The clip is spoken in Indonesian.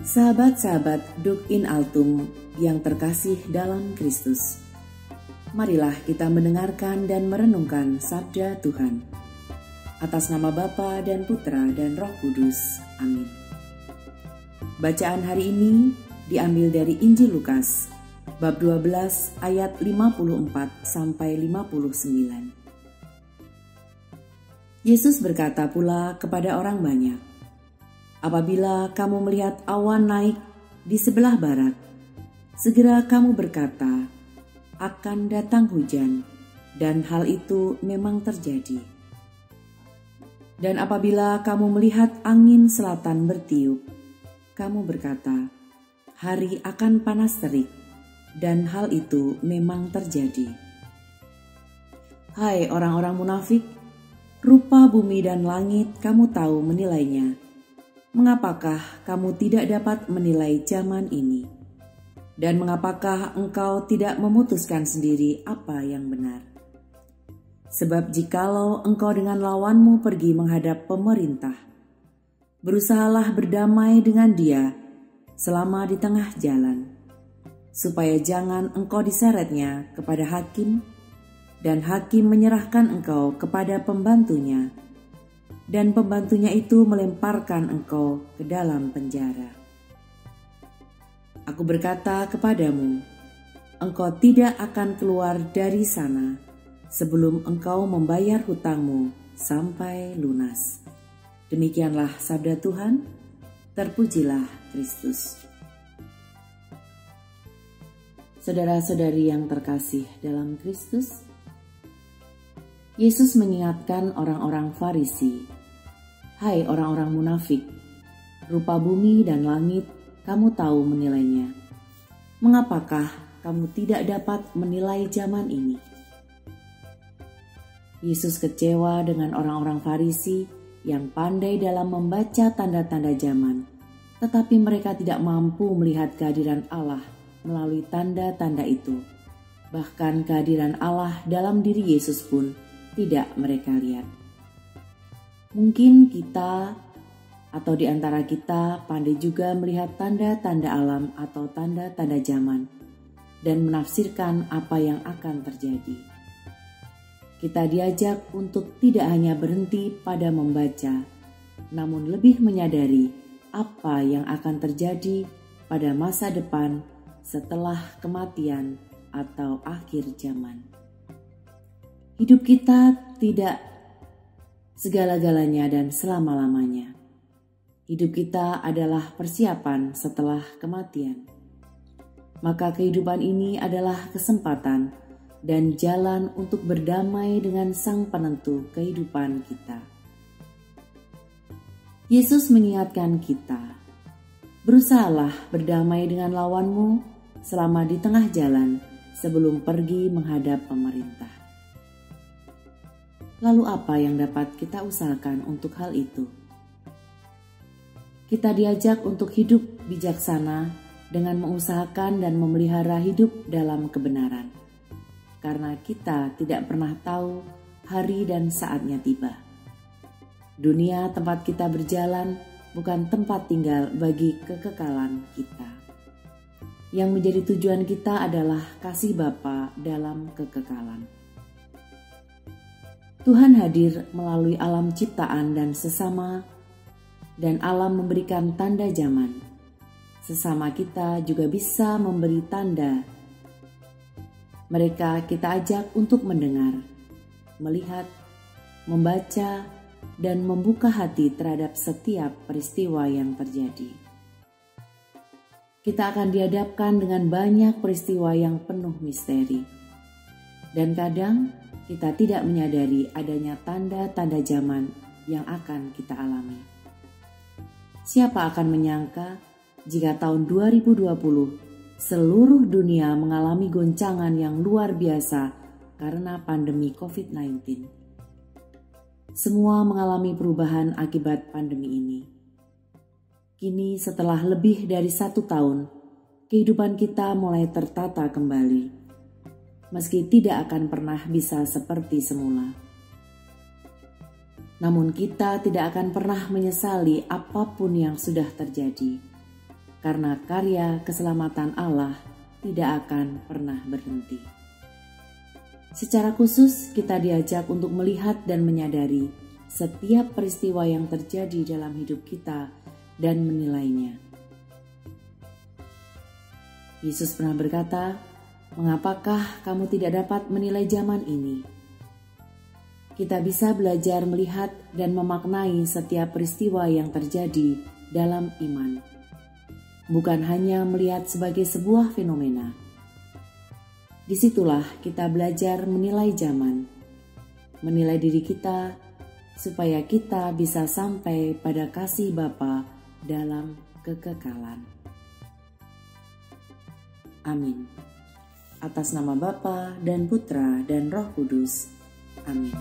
Sahabat-sahabat Duk in Altum yang terkasih dalam Kristus, marilah kita mendengarkan dan merenungkan sabda Tuhan. Atas nama Bapa dan Putra dan Roh Kudus. Amin. Bacaan hari ini diambil dari Injil Lukas, bab 12 ayat 54 sampai 59. Yesus berkata pula kepada orang banyak, "Apabila kamu melihat awan naik di sebelah barat, segera kamu berkata, akan datang hujan, dan hal itu memang terjadi. Dan apabila kamu melihat angin selatan bertiup, kamu berkata, hari akan panas terik, dan hal itu memang terjadi. Hai orang-orang munafik, rupa bumi dan langit kamu tahu menilainya. Mengapakah kamu tidak dapat menilai zaman ini? Dan mengapakah engkau tidak memutuskan sendiri apa yang benar? Sebab jikalau engkau dengan lawanmu pergi menghadap pemerintah, berusahalah berdamai dengan dia selama di tengah jalan, supaya jangan engkau diseretnya kepada hakim, dan hakim menyerahkan engkau kepada pembantunya, dan pembantunya itu melemparkan engkau ke dalam penjara. Aku berkata kepadamu, engkau tidak akan keluar dari sana sebelum engkau membayar hutangmu sampai lunas." Demikianlah sabda Tuhan, terpujilah Kristus. Saudara-saudari yang terkasih dalam Kristus, Yesus mengingatkan orang-orang Farisi, "Hai orang-orang munafik, rupa bumi dan langit kamu tahu menilainya. Mengapakah kamu tidak dapat menilai zaman ini?" Yesus kecewa dengan orang-orang Farisi yang pandai dalam membaca tanda-tanda zaman, tetapi mereka tidak mampu melihat kehadiran Allah melalui tanda-tanda itu. Bahkan kehadiran Allah dalam diri Yesus pun tidak mereka lihat. Mungkin kita atau di antara kita pandai juga melihat tanda-tanda alam atau tanda-tanda zaman dan menafsirkan apa yang akan terjadi. Kita diajak untuk tidak hanya berhenti pada membaca, namun lebih menyadari apa yang akan terjadi pada masa depan setelah kematian atau akhir zaman. Hidup kita tidak segala-galanya dan selama-lamanya. Hidup kita adalah persiapan setelah kematian. Maka kehidupan ini adalah kesempatan dan jalan untuk berdamai dengan Sang Penentu kehidupan kita. Yesus mengingatkan kita, berusahalah berdamai dengan lawanmu selama di tengah jalan sebelum pergi menghadap pemerintah. Lalu apa yang dapat kita usahakan untuk hal itu? Kita diajak untuk hidup bijaksana dengan mengusahakan dan memelihara hidup dalam kebenaran. Karena kita tidak pernah tahu hari dan saatnya tiba. Dunia tempat kita berjalan bukan tempat tinggal bagi kekekalan kita. Yang menjadi tujuan kita adalah kasih Bapa dalam kekekalan. Tuhan hadir melalui alam ciptaan dan sesama, dan alam memberikan tanda zaman. Sesama kita juga bisa memberi tanda. Mereka kita ajak untuk mendengar, melihat, membaca, dan membuka hati terhadap setiap peristiwa yang terjadi. Kita akan dihadapkan dengan banyak peristiwa yang penuh misteri. Dan kadang kita tidak menyadari adanya tanda-tanda zaman yang akan kita alami. Siapa akan menyangka jika tahun 2020 seluruh dunia mengalami goncangan yang luar biasa karena pandemi COVID-19. Semua mengalami perubahan akibat pandemi ini. Kini setelah lebih dari 1 tahun, kehidupan kita mulai tertata kembali. Meski tidak akan pernah bisa seperti semula. Namun kita tidak akan pernah menyesali apapun yang sudah terjadi. karena karya keselamatan Allah tidak akan pernah berhenti. Secara khusus, kita diajak untuk melihat dan menyadari setiap peristiwa yang terjadi dalam hidup kita dan menilainya. Yesus pernah berkata, "Mengapakah kamu tidak dapat menilai zaman ini?" Kita bisa belajar melihat dan memaknai setiap peristiwa yang terjadi dalam iman, bukan hanya melihat sebagai sebuah fenomena. Disitulah kita belajar menilai zaman, menilai diri kita, supaya kita bisa sampai pada kasih Bapa dalam kekekalan. Amin. Atas nama Bapa dan Putra dan Roh Kudus. Amin.